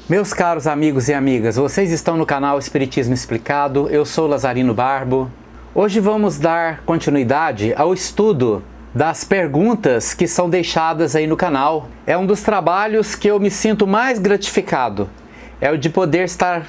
Meus caros amigos e amigas, vocês estão no canal Espiritismo Explicado, eu sou Lazarino Barbo. Hoje vamos dar continuidade ao estudo das perguntas que são deixadas aí no canal. É um dos trabalhos que eu me sinto mais gratificado, é o de poder estar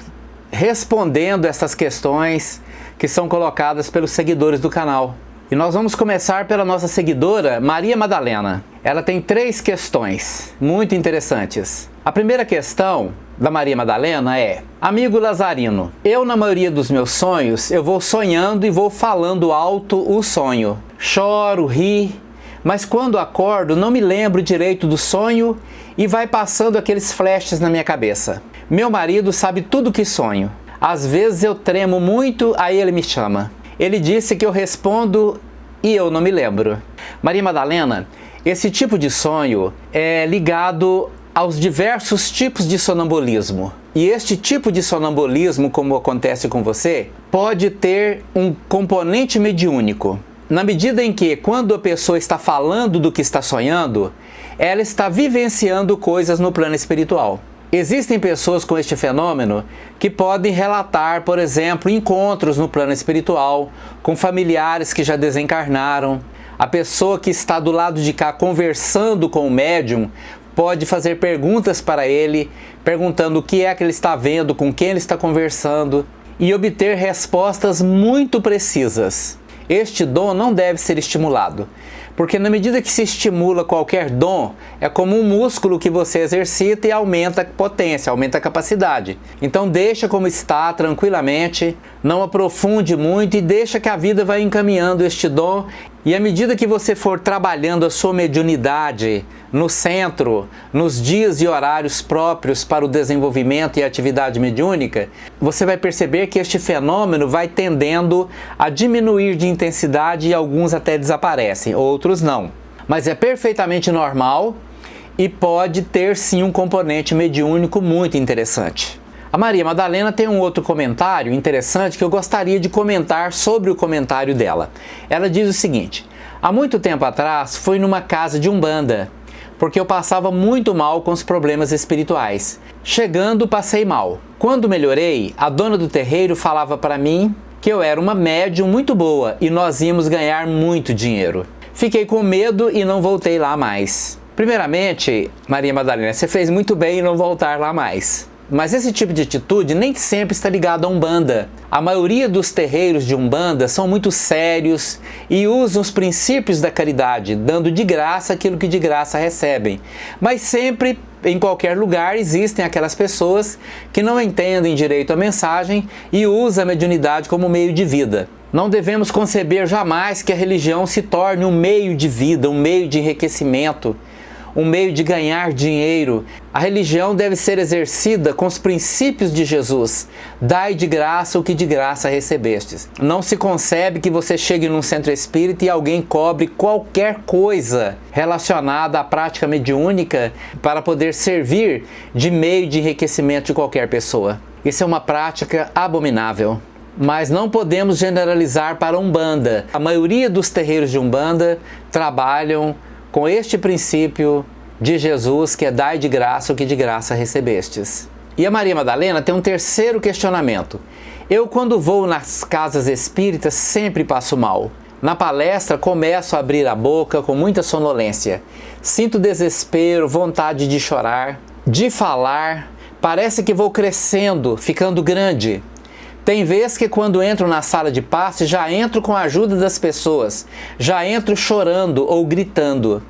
respondendo essas questões que são colocadas pelos seguidores do canal. E nós vamos começar pela nossa seguidora Maria Madalena. Ela tem 3 questões muito interessantes. A primeira questão da Maria Madalena é: amigo Lazarino, eu na maioria dos meus sonhos, eu vou sonhando e vou falando alto o sonho. Choro, ri, mas quando acordo não me lembro direito do sonho e vai passando aqueles flashes na minha cabeça. Meu marido sabe tudo que sonho. Às vezes eu tremo muito, aí ele me chama. Ele disse que eu respondo e eu não me lembro. Maria Madalena, esse tipo de sonho é ligado aos diversos tipos de sonambulismo. E este tipo de sonambulismo, como acontece com você, pode ter um componente mediúnico. Na medida em que, quando a pessoa está falando do que está sonhando, ela está vivenciando coisas no plano espiritual. Existem pessoas com este fenômeno que podem relatar, por exemplo, encontros no plano espiritual com familiares que já desencarnaram. A pessoa que está do lado de cá conversando com o médium pode fazer perguntas para ele, perguntando o que é que ele está vendo, com quem ele está conversando, e obter respostas muito precisas. Este dom não deve ser estimulado, porque na medida que se estimula qualquer dom, é como um músculo que você exercita e aumenta a potência, aumenta a capacidade. Então deixa como está, tranquilamente, não aprofunde muito e deixa que a vida vai encaminhando este dom. E à medida que você for trabalhando a sua mediunidade no centro, nos dias e horários próprios para o desenvolvimento e atividade mediúnica, você vai perceber que este fenômeno vai tendendo a diminuir de intensidade e alguns até desaparecem, outros não. Mas é perfeitamente normal e pode ter sim um componente mediúnico muito interessante. A Maria Madalena tem um outro comentário interessante que eu gostaria de comentar sobre o comentário dela. Ela diz o seguinte: há muito tempo atrás fui numa casa de umbanda, porque eu passava muito mal com os problemas espirituais. Chegando, passei mal. Quando melhorei, a dona do terreiro falava para mim que eu era uma médium muito boa e nós íamos ganhar muito dinheiro. Fiquei com medo e não voltei lá mais. Primeiramente, Maria Madalena, você fez muito bem em não voltar lá mais. Mas esse tipo de atitude nem sempre está ligado a Umbanda. A maioria dos terreiros de Umbanda são muito sérios e usam os princípios da caridade, dando de graça aquilo que de graça recebem. Mas sempre, em qualquer lugar, existem aquelas pessoas que não entendem direito a mensagem e usam a mediunidade como meio de vida. Não devemos conceber jamais que a religião se torne um meio de vida, um meio de enriquecimento, um meio de ganhar dinheiro. A religião deve ser exercida com os princípios de Jesus. Dai de graça o que de graça recebestes. Não se concebe que você chegue num centro espírita e alguém cobre qualquer coisa relacionada à prática mediúnica para poder servir de meio de enriquecimento de qualquer pessoa. Isso é uma prática abominável. Mas não podemos generalizar para Umbanda. A maioria dos terreiros de Umbanda trabalham com este princípio de Jesus, que é dai de graça o que de graça recebestes. E a Maria Madalena tem um terceiro questionamento. Eu, quando vou nas casas espíritas, sempre passo mal. Na palestra, começo a abrir a boca com muita sonolência. Sinto desespero, vontade de chorar, de falar. Parece que vou crescendo, ficando grande. Tem vezes que quando entro na sala de passe, já entro com a ajuda das pessoas, já entro chorando ou gritando.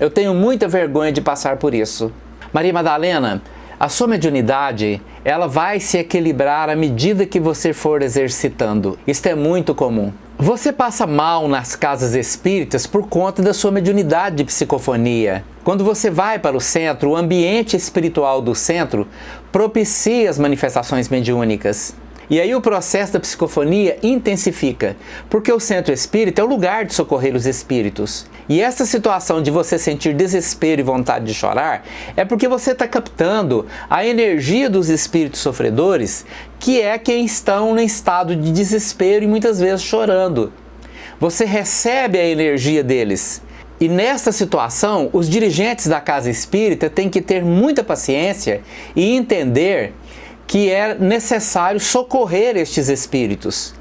Eu tenho muita vergonha de passar por isso. Maria Madalena, a sua mediunidade, ela vai se equilibrar à medida que você for exercitando. Isto é muito comum. Você passa mal nas casas espíritas por conta da sua mediunidade de psicofonia. Quando você vai para o centro, o ambiente espiritual do centro propicia as manifestações mediúnicas. E aí o processo da psicofonia intensifica, porque o centro espírita é o lugar de socorrer os espíritos. E essa situação de você sentir desespero e vontade de chorar é porque você está captando a energia dos espíritos sofredores, que é quem estão em estado de desespero e muitas vezes chorando. Você recebe a energia deles E nesta situação, os dirigentes da casa espírita têm que ter muita paciência e entender que é necessário socorrer estes espíritos.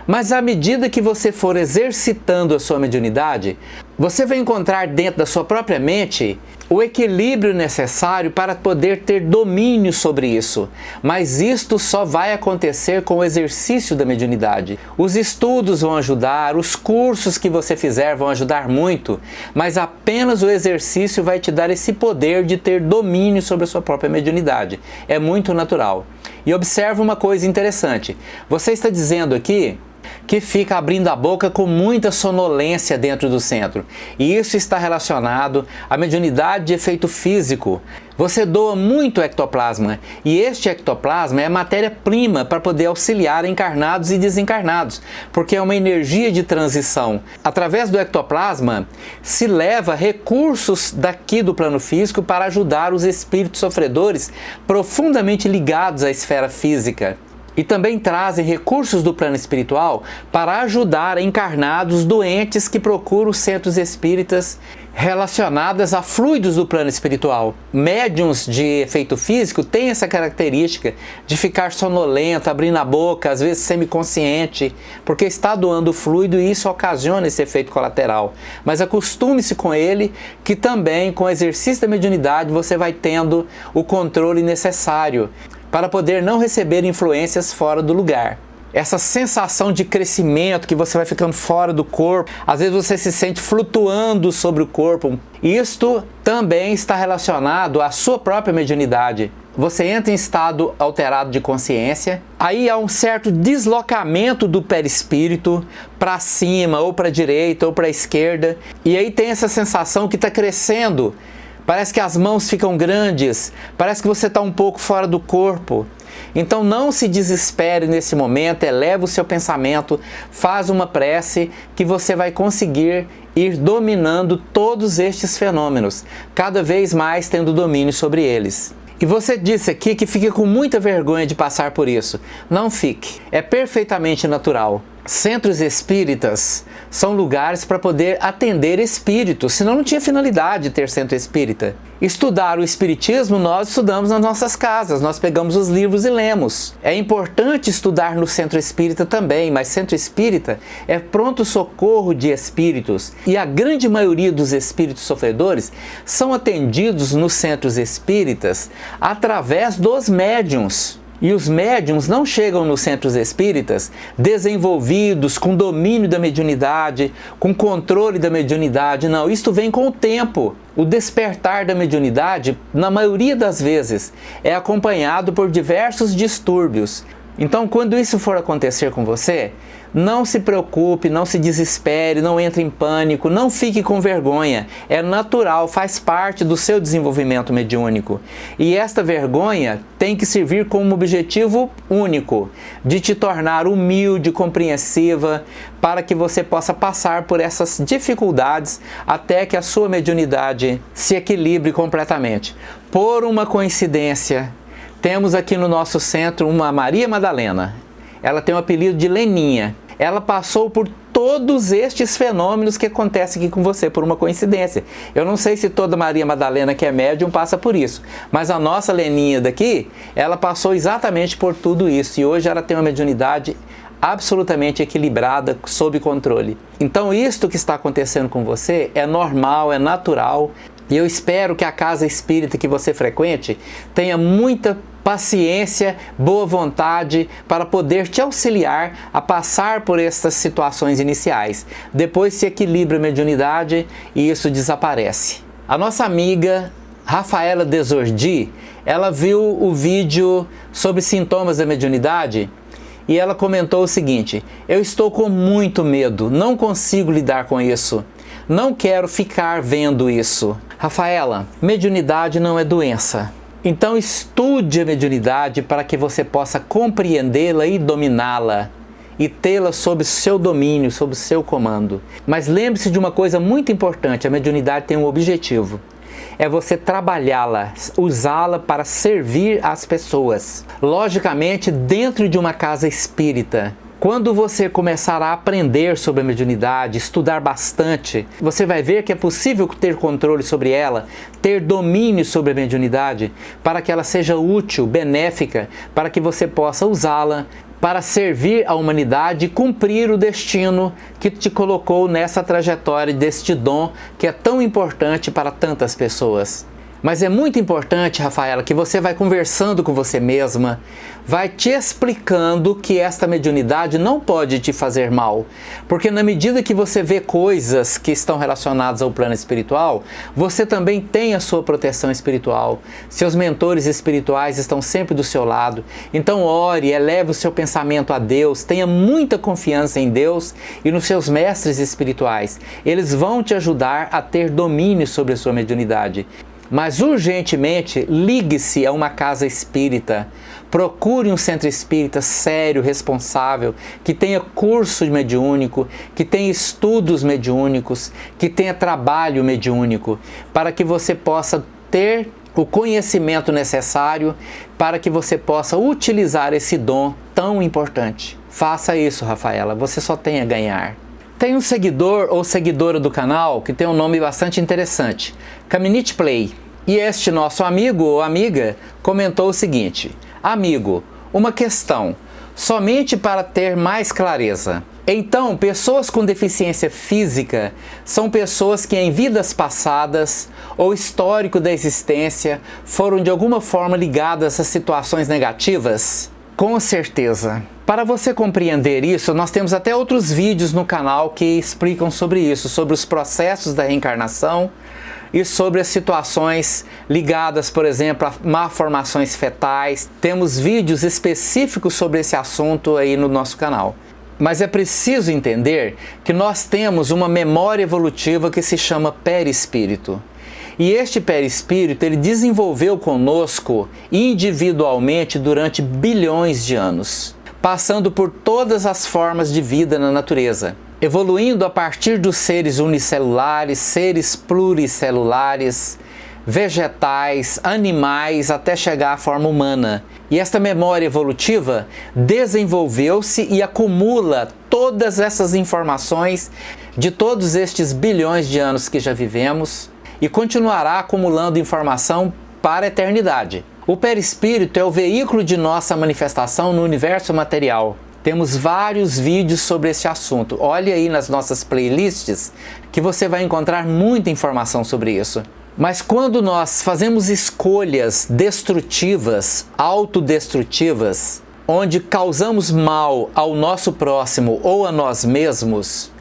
Mas à medida que você for exercitando a sua mediunidade, você vai encontrar dentro da sua própria mente o equilíbrio necessário para poder ter domínio sobre isso. Mas isto só vai acontecer com o exercício da mediunidade. Os estudos vão ajudar, os cursos que você fizer vão ajudar muito, mas apenas o exercício vai te dar esse poder de ter domínio sobre a sua própria mediunidade. É muito natural. E observa uma coisa interessante. Você está dizendo aqui que fica abrindo a boca com muita sonolência dentro do centro. E isso está relacionado à mediunidade de efeito físico. Você doa muito ectoplasma, e este ectoplasma é matéria-prima para poder auxiliar encarnados e desencarnados, porque é uma energia de transição. Através do ectoplasma se leva recursos daqui do plano físico para ajudar os espíritos sofredores profundamente ligados à esfera física. E também trazem recursos do plano espiritual para ajudar encarnados doentes que procuram centros espíritas relacionadas a fluidos do plano espiritual. Médiuns de efeito físico têm essa característica de ficar sonolento, abrindo a boca, às vezes semiconsciente, porque está doando fluido e isso ocasiona esse efeito colateral. Mas acostume-se com ele, que também com o exercício da mediunidade você vai tendo o controle necessário para poder não receber influências fora do lugar. Essa sensação de crescimento, que você vai ficando fora do corpo, às vezes você se sente flutuando sobre o corpo. Isto também está relacionado à sua própria mediunidade. Você entra em estado alterado de consciência, aí há um certo deslocamento do perispírito para cima, ou para a direita, ou para a esquerda, e aí tem essa sensação que está crescendo. Parece que as mãos ficam grandes, parece que você está um pouco fora do corpo. Então não se desespere nesse momento, eleva o seu pensamento, faz uma prece que você vai conseguir ir dominando todos estes fenômenos, cada vez mais tendo domínio sobre eles. E você disse aqui que fica com muita vergonha de passar por isso. Não fique, é perfeitamente natural. Centros espíritas são lugares para poder atender espíritos, senão não tinha finalidade de ter centro espírita. Estudar o espiritismo nós estudamos nas nossas casas, nós pegamos os livros e lemos. É importante estudar no centro espírita também, mas centro espírita é pronto-socorro de espíritos. E a grande maioria dos espíritos sofredores são atendidos nos centros espíritas através dos médiuns. E os médiuns não chegam nos centros espíritas desenvolvidos, com domínio da mediunidade, com controle da mediunidade. Não, isto vem com o tempo. O despertar da mediunidade, na maioria das vezes, é acompanhado por diversos distúrbios. Então, quando isso for acontecer com você, não se preocupe, não se desespere, não entre em pânico, não fique com vergonha. É natural, faz parte do seu desenvolvimento mediúnico. E esta vergonha tem que servir como objetivo único, de te tornar humilde, compreensiva, para que você possa passar por essas dificuldades até que a sua mediunidade se equilibre completamente. Por uma coincidência, temos aqui no nosso centro uma Maria Madalena. Ela tem o apelido de Leninha. Ela passou por todos estes fenômenos que acontecem aqui com você, por uma coincidência. Eu não sei se toda Maria Madalena que é médium passa por isso, mas a nossa Leninha daqui, ela passou exatamente por tudo isso. E hoje ela tem uma mediunidade absolutamente equilibrada, sob controle. Então isto que está acontecendo com você é normal, é natural. E eu espero que a casa espírita que você frequente tenha muita paciência, boa vontade para poder te auxiliar a passar por essas situações iniciais. Depois se equilibra a mediunidade e isso desaparece. A nossa amiga Rafaela Desordi, ela viu o vídeo sobre sintomas da mediunidade e ela comentou o seguinte: eu estou com muito medo, não consigo lidar com isso. Não quero ficar vendo isso. Rafaela, mediunidade não é doença. Então estude a mediunidade para que você possa compreendê-la e dominá-la e tê-la sob seu domínio, sob seu comando. Mas lembre-se de uma coisa muito importante: a mediunidade tem um objetivo. É você trabalhá-la, usá-la para servir as pessoas. Logicamente, dentro de uma casa espírita, Quando você começar a aprender sobre a mediunidade, estudar bastante, você vai ver que é possível ter controle sobre ela, ter domínio sobre a mediunidade, para que ela seja útil, benéfica, para que você possa usá-la para servir à humanidade e cumprir o destino que te colocou nessa trajetória deste dom que é tão importante para tantas pessoas. Mas é muito importante, Rafaela, que você vai conversando com você mesma, vai te explicando que esta mediunidade não pode te fazer mal. Porque na medida que você vê coisas que estão relacionadas ao plano espiritual, você também tem a sua proteção espiritual. Seus mentores espirituais estão sempre do seu lado. Então ore, eleve o seu pensamento a Deus, tenha muita confiança em Deus e nos seus mestres espirituais. Eles vão te ajudar a ter domínio sobre a sua mediunidade. Mas urgentemente ligue-se a uma casa espírita, procure um centro espírita sério, responsável, que tenha curso mediúnico, que tenha estudos mediúnicos, que tenha trabalho mediúnico, para que você possa ter o conhecimento necessário para que você possa utilizar esse dom tão importante. Faça isso, Rafaela, você só tem a ganhar. Tem um seguidor ou seguidora do canal que tem um nome bastante interessante, Caminite Play. E este nosso amigo ou amiga comentou o seguinte: amigo, uma questão, somente para ter mais clareza. Então, pessoas com deficiência física são pessoas que em vidas passadas ou histórico da existência foram de alguma forma ligadas a situações negativas? Com certeza. Para você compreender isso, nós temos até outros vídeos no canal que explicam sobre isso, sobre os processos da reencarnação e sobre as situações ligadas, por exemplo, a malformações fetais. Temos vídeos específicos sobre esse assunto aí no nosso canal. Mas é preciso entender que nós temos uma memória evolutiva que se chama perispírito. E este perispírito ele desenvolveu conosco individualmente durante bilhões de anos, passando por todas as formas de vida na natureza, evoluindo a partir dos seres unicelulares, seres pluricelulares, vegetais, animais, até chegar à forma humana. E esta memória evolutiva desenvolveu-se e acumula todas essas informações de todos estes bilhões de anos que já vivemos e continuará acumulando informação para a eternidade. O perispírito é o veículo de nossa manifestação no universo material. Temos vários vídeos sobre esse assunto. Olhe aí nas nossas playlists que você vai encontrar muita informação sobre isso. Mas quando nós fazemos escolhas destrutivas, autodestrutivas, onde causamos mal ao nosso próximo ou a nós mesmos,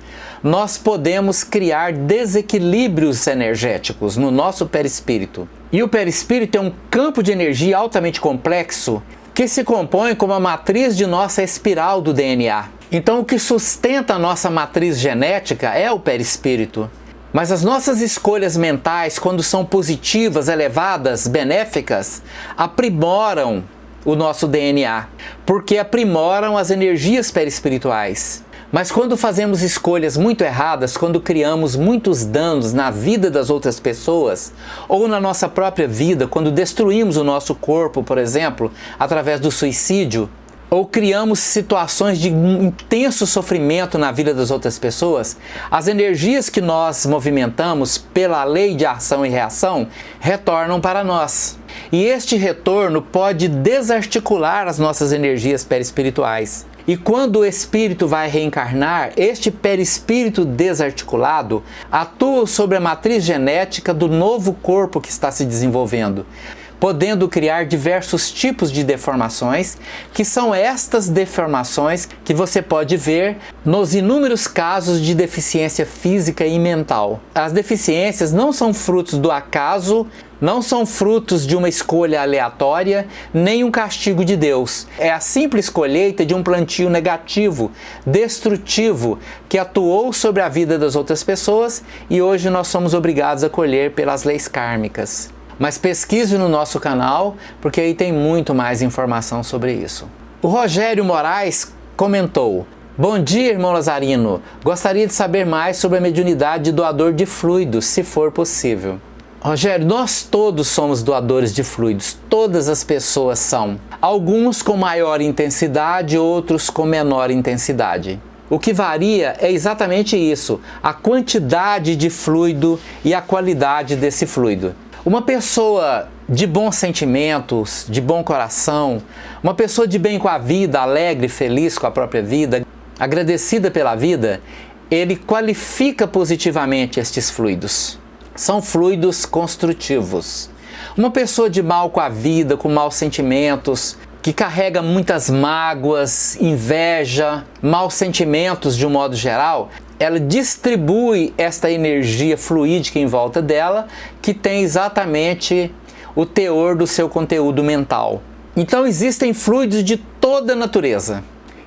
nós podemos criar desequilíbrios energéticos no nosso perispírito. E o perispírito é um campo de energia altamente complexo que se compõe como a matriz de nossa espiral do DNA. Então o que sustenta a nossa matriz genética é o perispírito. Mas as nossas escolhas mentais, quando são positivas, elevadas, benéficas, aprimoram o nosso DNA, porque aprimoram as energias perispirituais. Mas quando fazemos escolhas muito erradas, quando criamos muitos danos na vida das outras pessoas, ou na nossa própria vida, quando destruímos o nosso corpo, por exemplo, através do suicídio, ou criamos situações de intenso sofrimento na vida das outras pessoas, as energias que nós movimentamos pela lei de ação e reação retornam para nós. E este retorno pode desarticular as nossas energias perispirituais. E quando o espírito vai reencarnar, este perispírito desarticulado atua sobre a matriz genética do novo corpo que está se desenvolvendo, podendo criar diversos tipos de deformações, que são estas deformações que você pode ver nos inúmeros casos de deficiência física e mental. As deficiências não são frutos do acaso, não são frutos de uma escolha aleatória, nem um castigo de Deus. É a simples colheita de um plantio negativo, destrutivo, que atuou sobre a vida das outras pessoas e hoje nós somos obrigados a colher pelas leis kármicas. Mas pesquise no nosso canal, porque aí tem muito mais informação sobre isso. O Rogério Moraes comentou: bom dia, irmão Lazarino. Gostaria de saber mais sobre a mediunidade de doador de fluidos, se for possível. Rogério, nós todos somos doadores de fluidos, todas as pessoas são. Alguns com maior intensidade, outros com menor intensidade. O que varia é exatamente isso, a quantidade de fluido e a qualidade desse fluido. Uma pessoa de bons sentimentos, de bom coração, uma pessoa de bem com a vida, alegre, feliz com a própria vida, agradecida pela vida, ele qualifica positivamente estes fluidos. São fluidos construtivos. Uma pessoa de mal com a vida, com maus sentimentos, que carrega muitas mágoas, inveja, maus sentimentos de um modo geral, ela distribui esta energia fluídica em volta dela, que tem exatamente o teor do seu conteúdo mental. Então existem fluidos de toda natureza.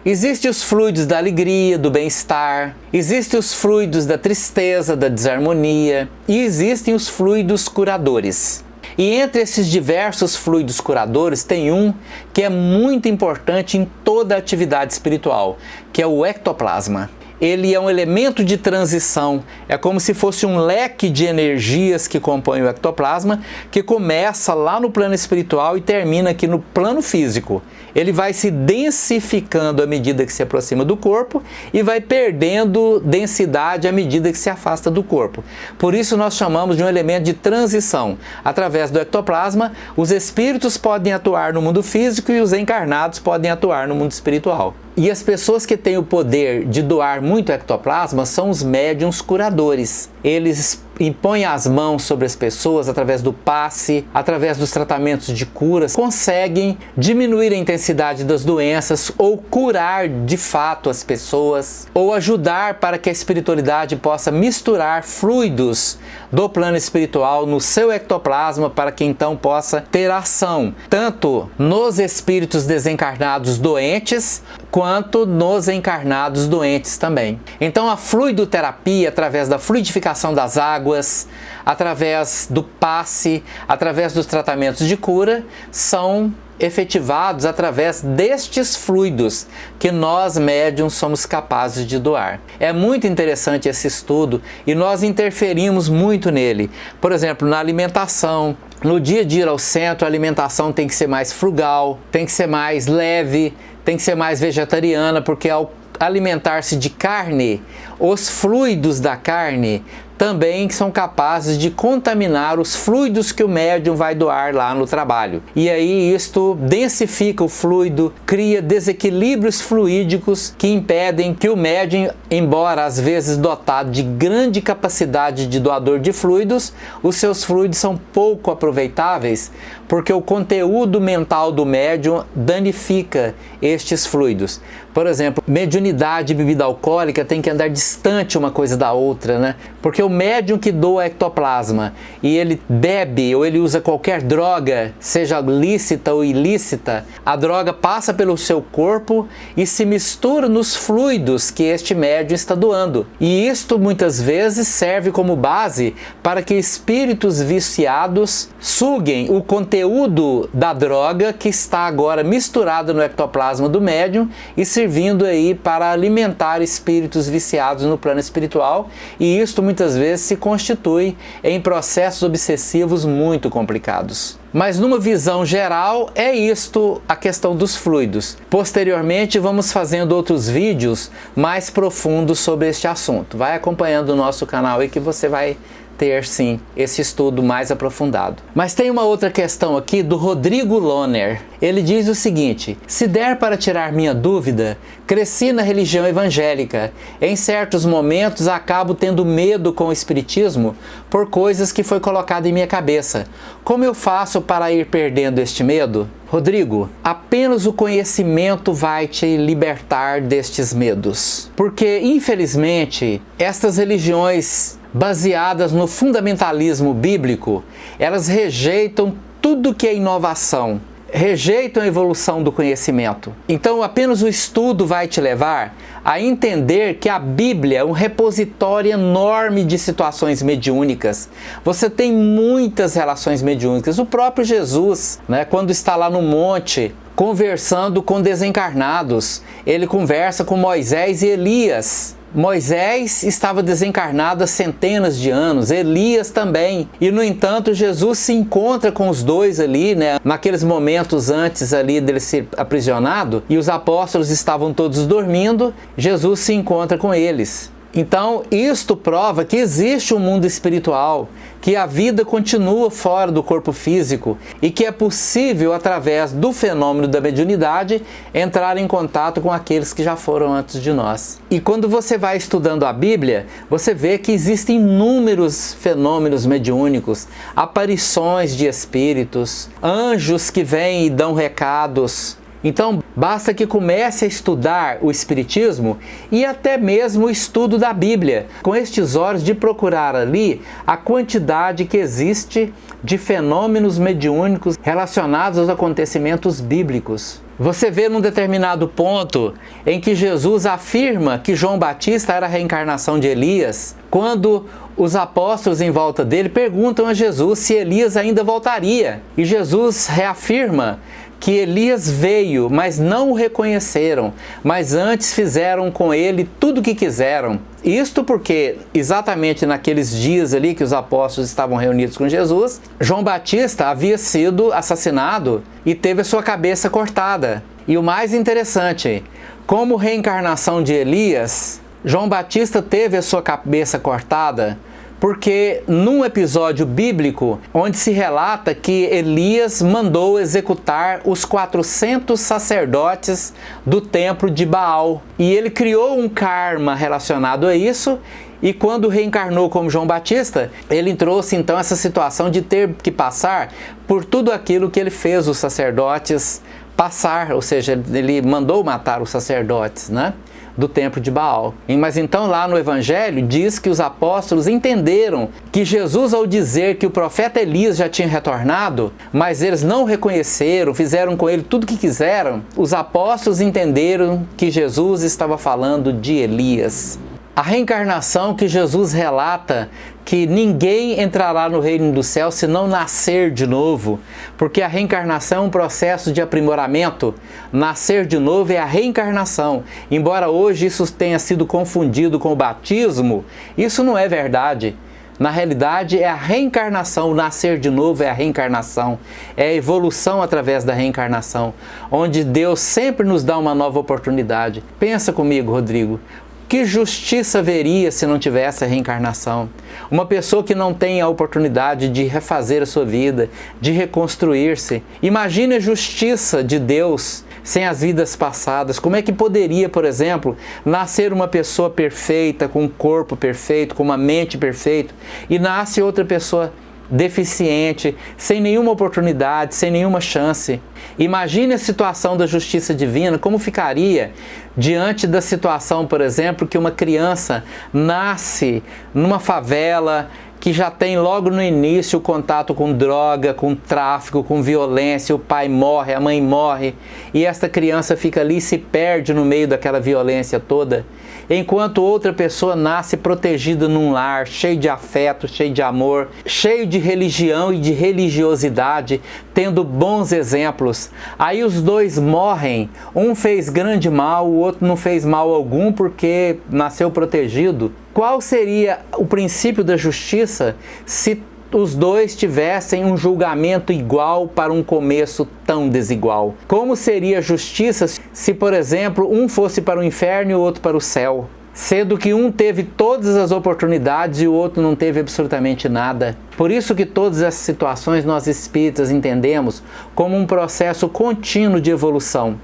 Existem os fluidos da alegria, do bem-estar, existem os fluidos da tristeza, da desarmonia e existem os fluidos curadores. E entre esses diversos fluidos curadores tem um que é muito importante em toda atividade espiritual, que é o ectoplasma. Ele é um elemento de transição, é como se fosse um leque de energias que compõe o ectoplasma, que começa lá no plano espiritual e termina aqui no plano físico. Ele vai se densificando à medida que se aproxima do corpo e vai perdendo densidade à medida que se afasta do corpo. Por isso nós chamamos de um elemento de transição. Através do ectoplasma, os espíritos podem atuar no mundo físico e os encarnados podem atuar no mundo espiritual. E as pessoas que têm o poder de doar muito ectoplasma são os médiuns curadores. Eles impõem as mãos sobre as pessoas através do passe, através dos tratamentos de curas, conseguem diminuir a intensidade das doenças ou curar de fato as pessoas, ou ajudar para que a espiritualidade possa misturar fluidos do plano espiritual no seu ectoplasma para que então possa ter ação tanto nos espíritos desencarnados doentes quanto nos encarnados doentes também. Então a fluidoterapia, através da fluidificação das águas, através do passe, através dos tratamentos de cura, são efetivados através destes fluidos que nós médiuns somos capazes de doar. É muito interessante esse estudo e nós interferimos muito nele. Por exemplo, na alimentação. No dia de ir ao centro, a alimentação tem que ser mais frugal, tem que ser mais leve, tem que ser mais vegetariana, porque ao alimentar-se de carne, os fluidos da carne também são capazes de contaminar os fluidos que o médium vai doar lá no trabalho. E aí isto densifica o fluido, cria desequilíbrios fluídicos que impedem que o médium, embora às vezes dotado de grande capacidade de doador de fluidos, os seus fluidos são pouco aproveitáveis, porque o conteúdo mental do médium danifica estes fluidos. Por exemplo, mediunidade e bebida alcoólica tem que andar distante uma coisa da outra, né? Porque o médium que doa ectoplasma e ele bebe ou ele usa qualquer droga, seja lícita ou ilícita, a droga passa pelo seu corpo e se mistura nos fluidos que este médium está doando. E isto muitas vezes serve como base para que espíritos viciados suguem o conteúdo da droga que está agora misturado no ectoplasma do médium e servindo aí para alimentar espíritos viciados no plano espiritual, e isto muitas vezes se constitui em processos obsessivos muito complicados. Mas numa visão geral é isto a questão dos fluidos. Posteriormente vamos fazendo outros vídeos mais profundos sobre este assunto. Vai acompanhando o nosso canal aí que você vai ter sim esse estudo mais aprofundado. Mas tem uma outra questão aqui do Rodrigo Loner. Ele diz o seguinte: se der para tirar minha dúvida, cresci na religião evangélica. Em certos momentos acabo tendo medo com o espiritismo por coisas que foi colocado em minha cabeça. Como eu faço para ir perdendo este medo? Rodrigo, apenas o conhecimento vai te libertar destes medos. Porque, infelizmente, estas religiões baseadas no fundamentalismo bíblico, elas rejeitam tudo que é inovação, rejeitam a evolução do conhecimento. Então apenas o estudo vai te levar a entender que a Bíblia é um repositório enorme de situações mediúnicas. Você tem muitas relações mediúnicas. O próprio Jesus, quando está lá no monte conversando com desencarnados, ele conversa com Moisés e Elias. Moisés estava desencarnado há centenas de anos, Elias também. E no entanto, Jesus se encontra com os dois ali, né? Naqueles momentos antes ali dele ser aprisionado, e os apóstolos estavam todos dormindo, Jesus se encontra com eles. Então, isto prova que existe um mundo espiritual, que a vida continua fora do corpo físico e que é possível, através do fenômeno da mediunidade, entrar em contato com aqueles que já foram antes de nós. E quando você vai estudando a Bíblia, você vê que existem inúmeros fenômenos mediúnicos, aparições de espíritos, anjos que vêm e dão recados. Então, basta que comece a estudar o Espiritismo e até mesmo o estudo da Bíblia, com estes olhos de procurar ali a quantidade que existe de fenômenos mediúnicos relacionados aos acontecimentos bíblicos. Você vê num determinado ponto em que Jesus afirma que João Batista era a reencarnação de Elias, quando os apóstolos em volta dele perguntam a Jesus se Elias ainda voltaria. E Jesus reafirma que Elias veio, mas não o reconheceram, mas antes fizeram com ele tudo o que quiseram. Isto porque, exatamente naqueles dias ali que os apóstolos estavam reunidos com Jesus, João Batista havia sido assassinado e teve a sua cabeça cortada. E o mais interessante, como reencarnação de Elias, João Batista teve a sua cabeça cortada porque num episódio bíblico onde se relata que Elias mandou executar os 400 sacerdotes do templo de Baal. E ele criou um karma relacionado a isso, e quando reencarnou como João Batista, ele trouxe então essa situação de ter que passar por tudo aquilo que ele fez os sacerdotes passar, ou seja, ele mandou matar os sacerdotes, né? Do templo de Baal. Mas então lá no Evangelho diz que os apóstolos entenderam que Jesus, ao dizer que o profeta Elias já tinha retornado, mas eles não reconheceram, fizeram com ele tudo o que quiseram, os apóstolos entenderam que Jesus estava falando de Elias. A reencarnação que Jesus relata que ninguém entrará no reino do céu se não nascer de novo, porque a reencarnação é um processo de aprimoramento. Nascer de novo é a reencarnação. Embora hoje isso tenha sido confundido com o batismo, isso não é verdade. Na realidade é a reencarnação, o nascer de novo é a reencarnação, é a evolução através da reencarnação, onde Deus sempre nos dá uma nova oportunidade. Pensa comigo, Rodrigo. Que justiça haveria se não tivesse a reencarnação? Uma pessoa que não tem a oportunidade de refazer a sua vida, de reconstruir-se. Imagine a justiça de Deus sem as vidas passadas. Como é que poderia, por exemplo, nascer uma pessoa perfeita, com um corpo perfeito, com uma mente perfeita, e nasce outra pessoa deficiente, sem nenhuma oportunidade, sem nenhuma chance? Imagine a situação da justiça divina, como ficaria diante da situação, por exemplo, que uma criança nasce numa favela que já tem logo no início o contato com droga, com tráfico, com violência, o pai morre, a mãe morre, e esta criança fica ali e se perde no meio daquela violência toda, enquanto outra pessoa nasce protegida num lar, cheio de afeto, cheio de amor, cheio de religião e de religiosidade, tendo bons exemplos. Aí os dois morrem, um fez grande mal, o outro não fez mal algum porque nasceu protegido. Qual seria o princípio da justiça se os dois tivessem um julgamento igual para um começo tão desigual? Como seria a justiça se, por exemplo, um fosse para o inferno e o outro para o céu? Sendo que um teve todas as oportunidades e o outro não teve absolutamente nada. Por isso que todas essas situações nós espíritas entendemos como um processo contínuo de evolução,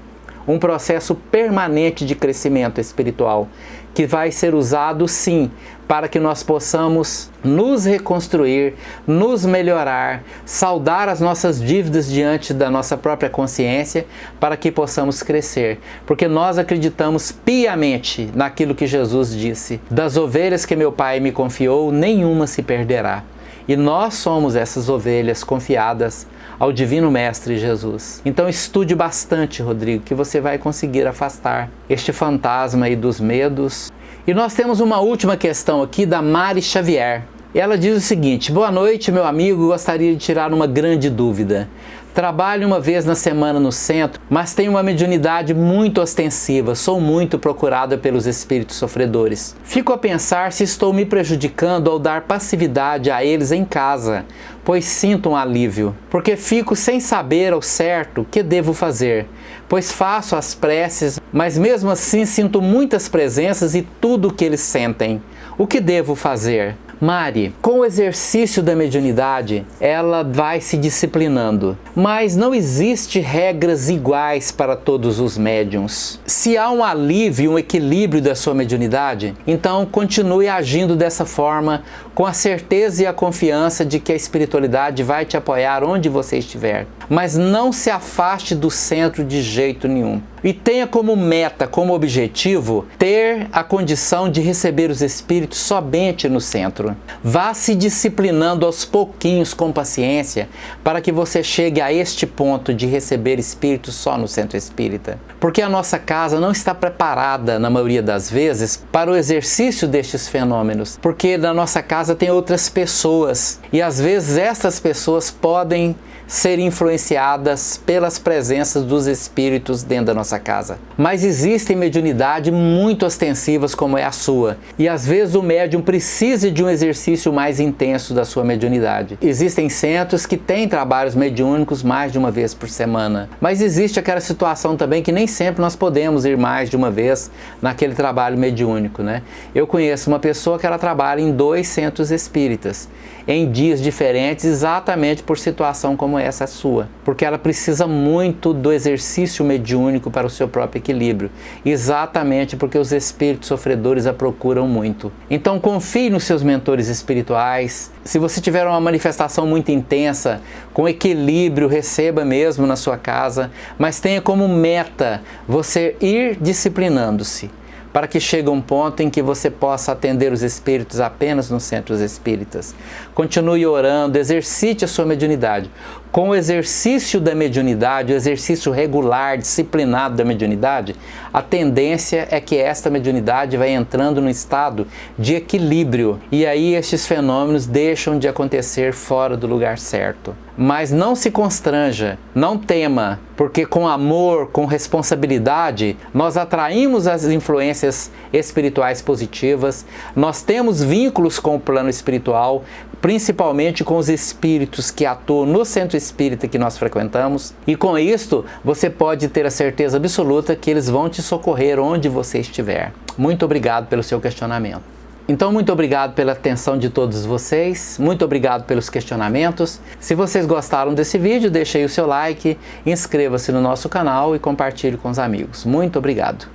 um processo permanente de crescimento espiritual, que vai ser usado sim para que nós possamos nos reconstruir, nos melhorar, saldar as nossas dívidas diante da nossa própria consciência, para que possamos crescer. Porque nós acreditamos piamente naquilo que Jesus disse: das ovelhas que meu Pai me confiou, nenhuma se perderá. E nós somos essas ovelhas confiadas ao Divino Mestre Jesus. Então estude bastante, Rodrigo, que você vai conseguir afastar este fantasma aí dos medos. E nós temos uma última questão aqui da Mari Xavier. Ela diz o seguinte: boa noite, meu amigo, gostaria de tirar uma grande dúvida. Trabalho uma vez na semana no centro, mas tenho uma mediunidade muito ostensiva, sou muito procurada pelos espíritos sofredores. Fico a pensar se estou me prejudicando ao dar passividade a eles em casa, pois sinto um alívio, porque fico sem saber ao certo o que devo fazer, pois faço as preces, mas mesmo assim sinto muitas presenças e tudo o que eles sentem. O que devo fazer? Mari, com o exercício da mediunidade, ela vai se disciplinando, mas não existe regras iguais para todos os médiuns. Se há um alívio, um equilíbrio da sua mediunidade, então continue agindo dessa forma, com a certeza e a confiança de que a espiritualidade vai te apoiar onde você estiver. Mas não se afaste do centro de jeito nenhum. E tenha como meta, como objetivo, ter a condição de receber os espíritos somente no centro. Vá se disciplinando aos pouquinhos com paciência para que você chegue a este ponto de receber espíritos só no centro espírita. Porque a nossa casa não está preparada, na maioria das vezes, para o exercício destes fenômenos. Porque na nossa casa tem outras pessoas e às vezes essas pessoas podem ser influenciadas pelas presenças dos espíritos dentro da nossa casa. Mas existem mediunidades muito ostensivas como é a sua, e às vezes o médium precisa de um exercício mais intenso da sua mediunidade. Existem centros que têm trabalhos mediúnicos mais de uma vez por semana, mas existe aquela situação também que nem sempre nós podemos ir mais de uma vez naquele trabalho mediúnico, né? Eu conheço uma pessoa que ela trabalha em 2 centros espíritas, em dias diferentes, exatamente por situação como essa sua, porque ela precisa muito do exercício mediúnico para o seu próprio equilíbrio, exatamente porque os espíritos sofredores a procuram muito. Então confie nos seus mentores espirituais. Se você tiver uma manifestação muito intensa, com equilíbrio, receba mesmo na sua casa, mas tenha como meta você ir disciplinando-se, para que chegue um ponto em que você possa atender os espíritos apenas nos centros espíritas. Continue orando, exercite a sua mediunidade. Com o exercício da mediunidade, o exercício regular, disciplinado da mediunidade, a tendência é que esta mediunidade vai entrando no estado de equilíbrio e aí estes fenômenos deixam de acontecer fora do lugar certo. Mas não se constranja, não tema, porque com amor, com responsabilidade, nós atraímos as influências espirituais positivas, nós temos vínculos com o plano espiritual, principalmente com os espíritos que atuam no centro espírita que nós frequentamos, e com isto você pode ter a certeza absoluta que eles vão te socorrer onde você estiver. Muito obrigado pelo seu questionamento. Então, muito obrigado pela atenção de todos vocês, muito obrigado pelos questionamentos. Se vocês gostaram desse vídeo, deixe aí o seu like, inscreva-se no nosso canal e compartilhe com os amigos. Muito obrigado.